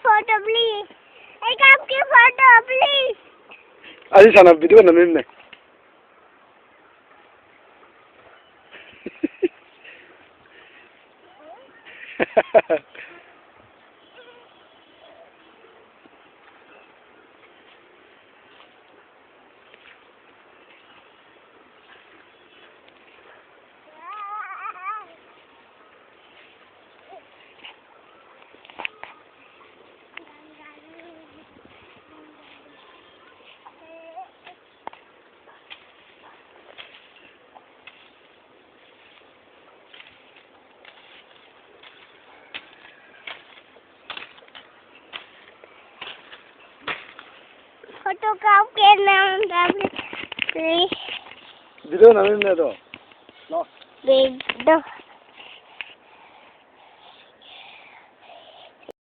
photo, please. एक आपकी photo, please. अजी sana video na mimi. Photo का आपके नाम please. Video na mimi ndo. No. Video.